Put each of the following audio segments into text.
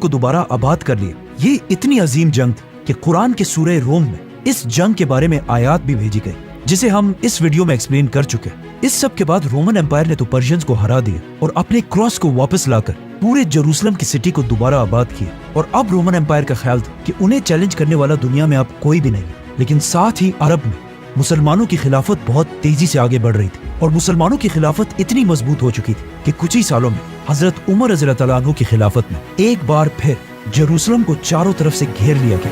को दोबारा आबाद कर लिया। ये इतनी अजीम जंग थी कि कुरान के सूरह रोम में इस जंग के बारे में आयात भी भेजी गई, जिसे हम इस वीडियो में एक्सप्लेन कर चुके हैं। इस सब के बाद रोमन एम्पायर ने तो पर्शियंस को हरा दिया और अपने क्रॉस को वापस लाकर पूरे जेरूसलम की सिटी को दोबारा आबाद किया। और अब रोमन एम्पायर का ख्याल था कि उन्हें चैलेंज करने वाला दुनिया में अब कोई भी नहीं। लेकिन साथ ही अरब में मुसलमानों की खिलाफत बहुत तेजी से आगे बढ़ रही थी और मुसलमानों की खिलाफत इतनी मजबूत हो चुकी थी कि कुछ ही सालों में हजरत उमर रज़ियल्लाहु अन्हु की खिलाफत में एक बार फिर जेरूसलम को चारों तरफ से घेर लिया गया।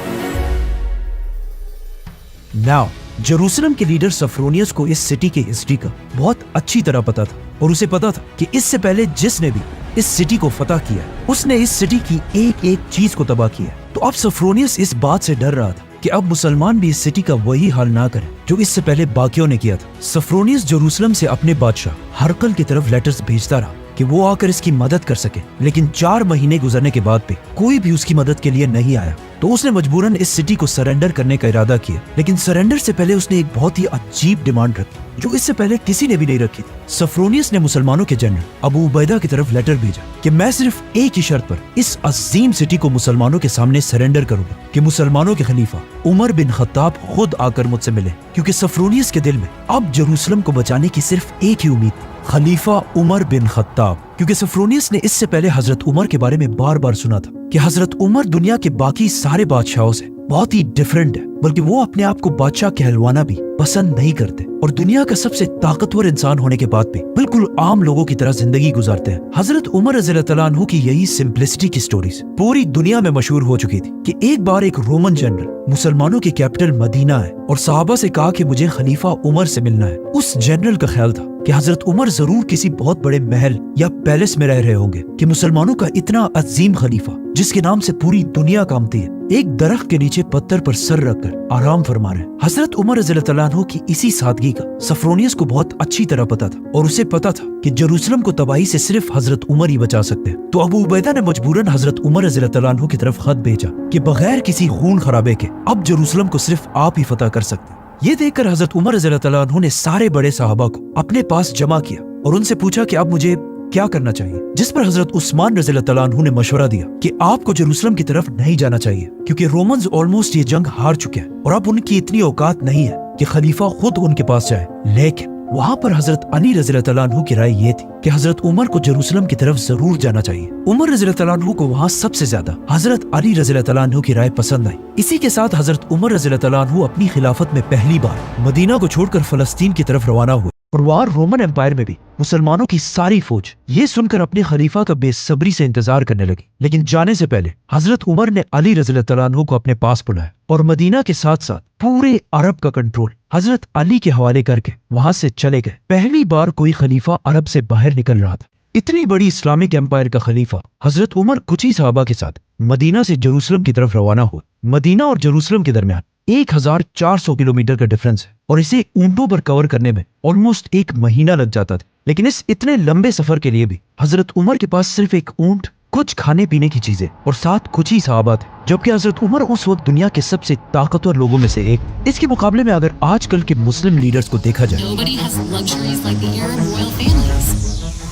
नाउ जेरूसलम के लीडर सफरोनियस को इस सिटी की हिस्ट्री का बहुत अच्छी तरह पता था और उसे पता था कि इससे पहले जिसने भी इस सिटी को फतह किया उसने इस सिटी की एक एक चीज को तबाह किया। तो अब सफरोनियस इस बात से डर रहा था कि अब मुसलमान भी इस सिटी का वही हाल ना करें जो इससे पहले बाकियों ने किया था। सफरोनियस जेरूसलम से अपने बादशाह हरकल की तरफ लेटर्स भेजता रहा कि वो आकर इसकी मदद कर सके, लेकिन 4 महीने गुजरने के बाद भी कोई भी उसकी मदद के लिए नहीं आया। तो उसने मजबूरन इस सिटी को सरेंडर करने का इरादा किया, लेकिन सरेंडर से पहले उसने एक बहुत ही अजीब डिमांड रखी जो इससे पहले किसी ने भी नहीं रखी थी। सफरोनियस ने मुसलमानों के जनरल अबू उबैदा की तरफ लेटर भेजा कि मैं सिर्फ एक ही शर्त पर इस अजीम सिटी को मुसलमानों के सामने सरेंडर करूंगा कि मुसलमानों के खलीफा उमर बिन खत्ताब खुद आकर मुझसे मिले, क्योंकि सफरोनियस के दिल में अब जेरूसलम को बचाने की सिर्फ एक ही उम्मीद थी, खलीफा उमर बिन खत्ताब। क्योंकि सफरोनियस ने इससे पहले हजरत उमर के बारे में बार बार सुना था कि हजरत उमर दुनिया के बाकी सारे बादशाहों से बहुत ही डिफरेंट है, बल्कि वो अपने आप को बादशाह कहलवाना भी पसंद नहीं करते और दुनिया का सबसे ताकतवर इंसान होने के बाद भी बिल्कुल आम लोगों की तरह जिंदगी गुजारते हैं। हजरत उमर रज़ियल्लाहु अन्हु की यही सिंप्लिसिटी की स्टोरीज पूरी दुनिया में मशहूर हो चुकी थी कि एक बार एक रोमन जनरल मुसलमानों की कैपिटल मदीना है और सहाबा से कहा कि मुझे खलीफा उमर से मिलना है। उस जनरल का ख्याल था कि हजरत उमर जरूर किसी बहुत बड़े महल या पैलेस में रह रहे होंगे कि मुसलमानों का इतना अजीम खलीफा जिसके नाम से पूरी दुनिया कांपती है एक दरख्त के नीचे पत्थर पर सर रखकर आराम फरमा रहे हैं। हजरत उमर रज़ियल्लाहु अन्हु की इसी सादगी का सफरोनियस को बहुत अच्छी तरह पता था और उसे पता था कि जेरूसलम को तबाही से सिर्फ हजरत उमर ही बचा सकते हैं। तो अबू उबैदा ने मजबूरन हजरत उमर रज़ियल्लाहु अन्हु की तरफ खत भेजा कि बगैर किसी खून खराबे के अब जेरूसलम को सिर्फ आप ही फतह कर सकते हैं। ये देखकर हजरत उमर रज़ियल्लाहु अन्हु ने सारे बड़े सहाबा को अपने पास जमा किया और उनसे पूछा कि अब मुझे क्या करना चाहिए, जिस पर हजरत उस्मान रज़ियल्लाहु अन्हु ने मशवरा दिया कि आपको जेरूसलम की तरफ नहीं जाना चाहिए क्योंकि रोमन्स ऑलमोस्ट ये जंग हार चुके हैं और अब उनकी इतनी औकात नहीं है कि खलीफा खुद उनके पास जाए। लेकिन वहाँ पर हजरत अली रज़ियल्लाहु अन्हु की राय ये थी कि हजरत उमर को जेरूसलम की तरफ जरूर जाना चाहिए। उमर रज़ियल्लाहु अन्हु को वहाँ सबसे ज्यादा हजरत अली रज़ियल्लाहु अन्हु की राय पसंद आई। इसी के साथ हजरत उमर रज़ियल्लाहु अन्हु अपनी खिलाफत में पहली बार मदीना को छोड़कर फलस्तीन की तरफ रवाना हुए और वहाँ रोमन एम्पायर में भी मुसलमानों की सारी फौज ये सुनकर अपने खलीफा का बेसब्री से इंतजार करने लगी। लेकिन जाने से पहले हजरत उमर ने अली रज़ियल्लाहु अन्हु को अपने पास बुलाया और मदीना के साथ साथ पूरे अरब का कंट्रोल हजरत अली के हवाले करके वहां से चले गए। पहली बार कोई खलीफा अरब से बाहर निकल रहा था। इतनी बड़ी इस्लामिक एम्पायर का खलीफा हजरत उमर कुछ ही सहाबा के साथ मदीना से जेरूसलम की तरफ रवाना हुआ। मदीना और जेरूसलम के दरमियान 1400 किलोमीटर का डिफरेंस है और इसे ऊंटों पर कवर करने में ऑलमोस्ट 1 महीना लग जाता था। लेकिन इस इतने लंबे सफर के लिए भी हजरत उमर के पास सिर्फ एक ऊंट, कुछ खाने पीने की चीजें और साथ कुछ ही सहाबा थे, जबकि हजरत उमर उस वक्त दुनिया के सबसे ताकतवर लोगों में से एक। इसके मुकाबले में अगर आजकल के मुस्लिम लीडर्स को देखा जाए,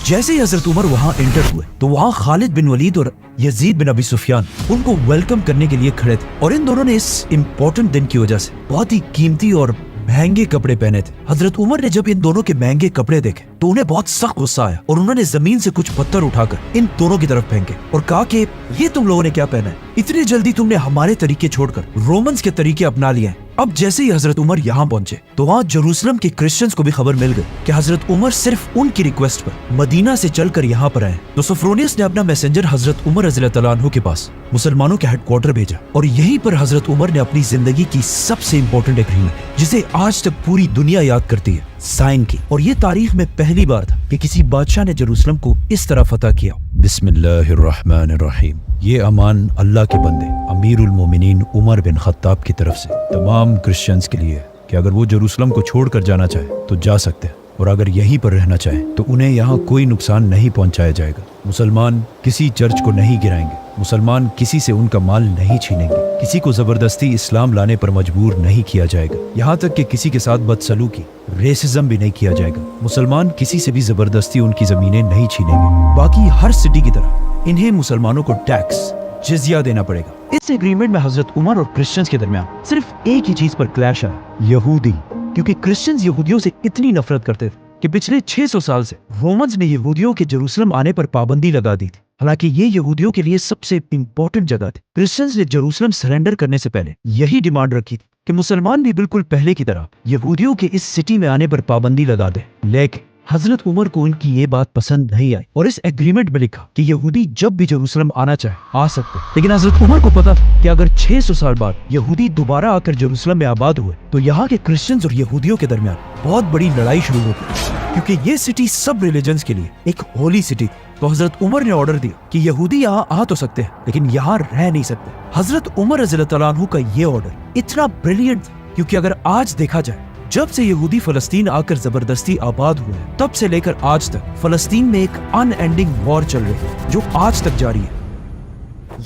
जैसे ही हजरत उमर वहाँ एंटर हुए तो वहाँ खालिद बिन वलीद और यजीद बिन अबी सुफियान उनको वेलकम करने के लिए खड़े थे और इन दोनों ने इस इम्पोर्टेंट दिन की वजह से बहुत ही कीमती और महंगे कपड़े पहने थे। हजरत उमर ने जब इन दोनों के महंगे कपड़े देखे तो उन्हें बहुत सख्त गुस्सा आया और उन्होंने जमीन से कुछ पत्थर उठाकर इन दोनों की तरफ फेंके और कहा कि ये तुम लोगों ने क्या पहना है, इतनी जल्दी तुमने हमारे तरीके छोड़कर रोमन्स के तरीके अपना लिए हैं। अब जैसे ही हजरत उमर यहाँ पहुंचे तो वहाँ जेरूसलम के क्रिश्चियंस को भी खबर मिल गई कि हजरत उमर सिर्फ उनकी रिक्वेस्ट पर मदीना से चलकर यहाँ पर आए। तो सफरोनियस ने अपना मैसेंजर हजरत उमर रज़ियल्लाहु अन्हु के पास मुसलमानों के हेडक्वार्टर भेजा और यहीं पर हजरत उमर ने अपनी जिंदगी की सबसे इम्पोर्टेंट एग्रीमेंट, जिसे आज तक पूरी दुनिया याद करती है, साइन की। और ये तारीख में पहली बार था कि किसी बादशाह ने जेरूसलम को इस तरह फतह किया। बिस्मिल्लाहिर्रहमानिर्रहीम। ये अमान अल्लाह के बंदे अमीरुल मोमिनीन उमर बिन खत्ताब की तरफ से तमाम क्रिश्चियंस के लिए कि अगर वो जेरूसलम को छोड़कर जाना चाहे तो जा सकते हैं और अगर यहीं पर रहना चाहे तो उन्हें यहाँ कोई नुकसान नहीं पहुँचाया जाएगा। मुसलमान किसी चर्च को नहीं गिराएंगे, मुसलमान किसी से उनका माल नहीं छीनेंगे, किसी को जबरदस्ती इस्लाम लाने पर मजबूर नहीं किया जाएगा, यहाँ तक कि किसी के साथ बदसलूकी रेसिज्म भी नहीं किया जाएगा। मुसलमान किसी से भी जबरदस्ती उनकी जमीनें नहीं छीनेंगे। बाकी हर सिटी की तरह इन्हें मुसलमानों को टैक्स जिजिया देना पड़ेगा। इस एग्रीमेंट में हजरत उमर और क्रिश्चियंस के दरमियान सिर्फ एक ही चीज पर क्लैश आया, यहूदी। क्योंकि क्रिश्चियंस यहूदियों से इतनी नफरत करते थे कि पिछले 600 साल से रोमन्स ने यहूदियों के जेरूसलम आने पर पाबंदी लगा दी थी। हालांकि ये यहूदियों के लिए सबसे इंपॉर्टेंट जगह थी। क्रिश्चियंस ने जेरूसलम सरेंडर करने से पहले यही डिमांड रखी थी कि मुसलमान भी बिल्कुल पहले की तरह यहूदियों के इस सिटी में आने पर पाबंदी लगा दे। लेकिन हजरत उमर को उनकी ये बात पसंद नहीं आई और इस एग्रीमेंट में लिखा कि यहूदी जब भी जेरूसलम आना चाहे आ सकते। लेकिन हजरत उमर को पता था कि अगर 600 साल बाद यहूदी दोबारा आकर जेरूसलम में आबाद हुए तो यहाँ के क्रिश्चियंस और यहूदियों के दरमियान बहुत बड़ी लड़ाई शुरू होगी, क्योंकि ये सिटी सब रिलीजन्स के लिए एक होली सिटी थी। तो हजरत उमर ने ऑर्डर दिया कि यहूदी यहाँ आ तो सकते हैं लेकिन यहाँ रह नहीं सकते। हजरत उमर रज़ियल्लाहु अन्हु का ये ऑर्डर इतना ब्रिलियंट था क्योंकि अगर आज देखा जाए, जब से यहूदी फलस्तीन आकर जबरदस्ती आबाद हुए तब से लेकर आज तक फलस्तीन में एक अनएंडिंग वॉर चल रही है जो आज तक जारी है।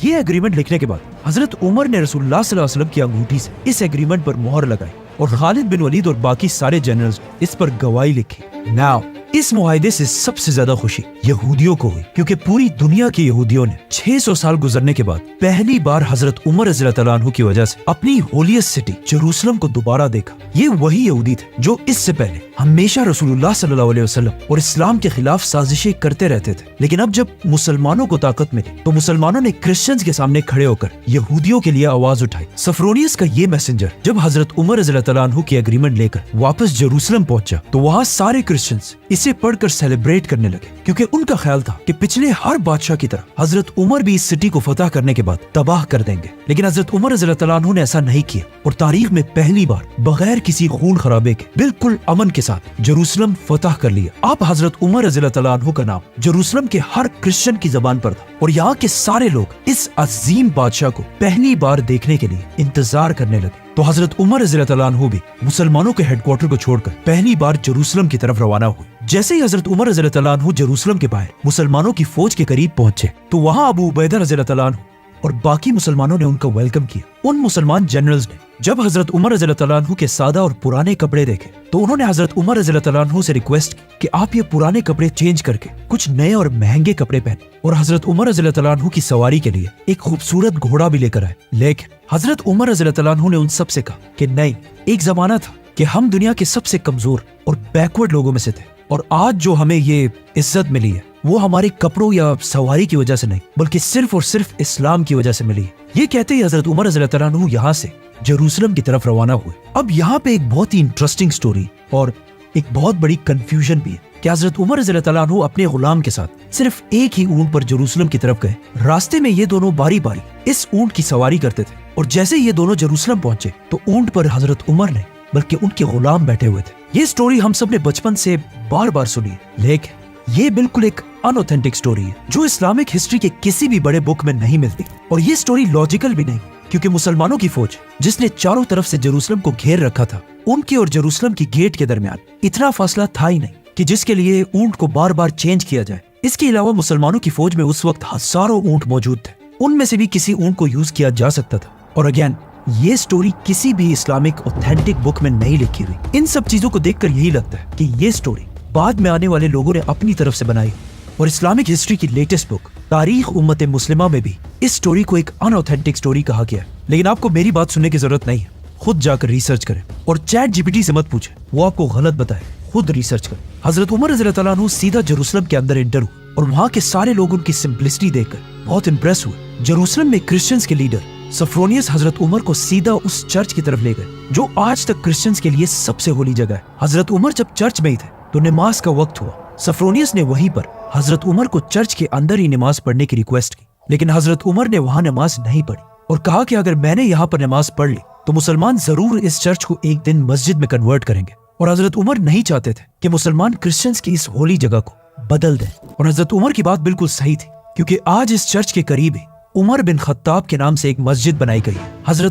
ये एग्रीमेंट लिखने के बाद हजरत उमर ने रसूलुल्लाह सल्लल्लाहु अलैहि वसल्लम की अंगूठी से इस एग्रीमेंट पर मोहर लगाई और खालिद बिन वलीद और बाकी सारे जनरल्स इस पर गवाही लिखी। नाउ इस मुआहदे से सबसे ज्यादा खुशी यहूदियों को हुई क्योंकि पूरी दुनिया के यहूदियों ने 600 साल गुजरने के बाद पहली बार हजरत उमर रज़ियल्लाहु अन्हु की वजह से अपनी होलियस्ट सिटी जेरूसलम को दोबारा देखा। ये वही यहूदी थे जो इससे पहले हमेशा रसूलुल्लाह सल्लल्लाहु अलैहि वसल्लम और इस्लाम के खिलाफ साजिशें करते रहते थे। लेकिन अब जब मुसलमानों को ताकत मिली तो मुसलमानों ने क्रिश्चियंस के सामने खड़े होकर यहूदियों के लिए आवाज उठाई। सफरोनियस का ये मैसेंजर जब हजरत उमर रज़ियल्लाहु अन्हु की एग्रीमेंट लेकर वापस जेरूसलम पहुंचा तो वहाँ सारे क्रिश्चियंस इसे पढ़कर सेलिब्रेट करने लगे क्योंकि उनका ख्याल था कि पिछले हर बादशाह की तरह हजरत उमर भी इस सिटी को फतह करने के बाद तबाह कर देंगे। लेकिन हजरत उमर रज़ियल्लाहु अन्हु ने ऐसा नहीं किया और तारीख में पहली बार बगैर किसी खून खराबे के बिल्कुल अमन के साथ जेरूसलम फतह कर लिया। अब हजरत उमर रज़ियल्लाहु अन्हु का नाम जेरूसलम के हर क्रिश्चियन की जबान पर था और यहाँ के सारे लोग इस अजीम बादशाह को पहली बार देखने के लिए इंतजार करने लगे। तो हजरत उमर रज़ियल्लाहु अन्हु भी मुसलमानों के हेडक्वार्टर को छोड़कर पहली बार जेरूसलम की तरफ रवाना हुए। जैसे ही हजरत उमर रज़ियल्लाहु अन्हु जेरूसलम के बाहर मुसलमानों की फौज के करीब पहुंचे तो वहाँ अबू उबैदा रज़ियल्लाहु अन्हु और बाकी मुसलमानों ने उनका वेलकम किया। उन मुसलमान जनरल्स ने जब हजरत उमर रज़ियल्लाहु अन्हु के सादा और पुराने कपड़े देखे तो उन्होंने हजरत उमर रज़ियल्लाहु अन्हु से रिक्वेस्ट की कि आप ये पुराने कपड़े चेंज करके कुछ नए और महंगे कपड़े पहने और हजरत उमर रज़ियल्लाहु अन्हु की सवारी के लिए एक खूबसूरत घोड़ा भी लेकर आए। लेकिन हजरत उमर रज़ियल्लाहु अन्हु ने उन सब से कहा कि नहीं, एक जमाना था कि हम दुनिया के सबसे कमजोर और बैकवर्ड लोगों में से थे और आज जो हमें ये इज्जत मिली है वो हमारे कपड़ों या सवारी की वजह से नहीं बल्कि सिर्फ और सिर्फ इस्लाम की वजह से मिली है। ये कहते ही हजरत उमर रज़ियल्लाहु अन्हु यहाँ से जेरूसलम की तरफ रवाना हुए। अब यहाँ पे एक बहुत ही इंटरेस्टिंग स्टोरी और एक बहुत बड़ी कंफ्यूजन भी है कि हजरत उमर रज़ियल्लाहु अन्हु अपने गुलाम के साथ सिर्फ एक ही ऊंट पर जेरूसलम की तरफ गए। रास्ते में ये दोनों बारी बारी इस ऊंट की सवारी करते थे और जैसे ये दोनों जेरूसलम पहुंचे तो ऊंट पर हजरत उमर नहीं बल्कि उनके गुलाम बैठे हुए थे। ये स्टोरी हम सब ने बचपन से बार बार सुनी है, लेकिन ये बिल्कुल एक अनऑथेंटिक स्टोरी है जो इस्लामिक हिस्ट्री के किसी भी बड़े बुक में नहीं मिलती और ये स्टोरी लॉजिकल भी नहीं क्योंकि मुसलमानों की फौज जिसने चारों तरफ से जेरूसलम को घेर रखा था, उनके और जेरूसलम की गेट के दरमियान इतना फासला था ही नहीं कि जिसके लिए ऊंट को बार बार चेंज किया जाए। इसके अलावा मुसलमानों की फौज में उस वक्त हजारों ऊंट मौजूद थे, उनमें से भी किसी ऊंट को यूज किया जा सकता था। और अगेन ये स्टोरी किसी भी इस्लामिक ऑथेंटिक बुक में नहीं लिखी हुई। इन सब चीजों को देखकर यही लगता है कि ये स्टोरी बाद में आने वाले लोगों ने अपनी तरफ से बनाई और इस्लामिक हिस्ट्री की लेटेस्ट बुक तारीख उम्मत मुस्लिमा में भी इस स्टोरी को एक अनऑथेंटिक स्टोरी कहा गया है। लेकिन आपको मेरी बात सुनने की जरूरत नहीं है, खुद जाकर रिसर्च करें और चैट जीपीटी से मत पूछें, वो आपको गलत बताए, खुद रिसर्च करें। हजरत उमर रज़ियल्लाहु अन्हु सीधा जेरूसलम के अंदर एंटर हुए और वहाँ के सारे लोग उनकी सिंपलिसिटी देखकर बहुत इंप्रेस हुए। जेरूसलम में क्रिश्चियंस के लीडर सफरोनियस हजरत उमर को सीधा उस चर्च की तरफ ले गए जो आज तक क्रिश्चियंस के लिए सबसे होली जगह है। हजरत उमर जब चर्च में ही थे तो नमाज का वक्त हुआ। सफरोनियस ने वहीं पर हजरत उमर को चर्च के अंदर ही नमाज पढ़ने की रिक्वेस्ट की, लेकिन हजरत उमर ने वहां नमाज नहीं पढ़ी और कहा कि अगर मैंने यहाँ पर नमाज पढ़ ली तो मुसलमान जरूर इस चर्च को एक दिन मस्जिद में कन्वर्ट करेंगे। और हजरत उमर नहीं चाहते थे कि मुसलमान क्रिश्चियंस की इस होली जगह को बदल दें। और हजरत उमर की बात बिल्कुल सही थी क्योंकि आज इस चर्च के करीब ही उमर बिन खत्ताब के नाम से एक मस्जिद बनाई गई है। हजरत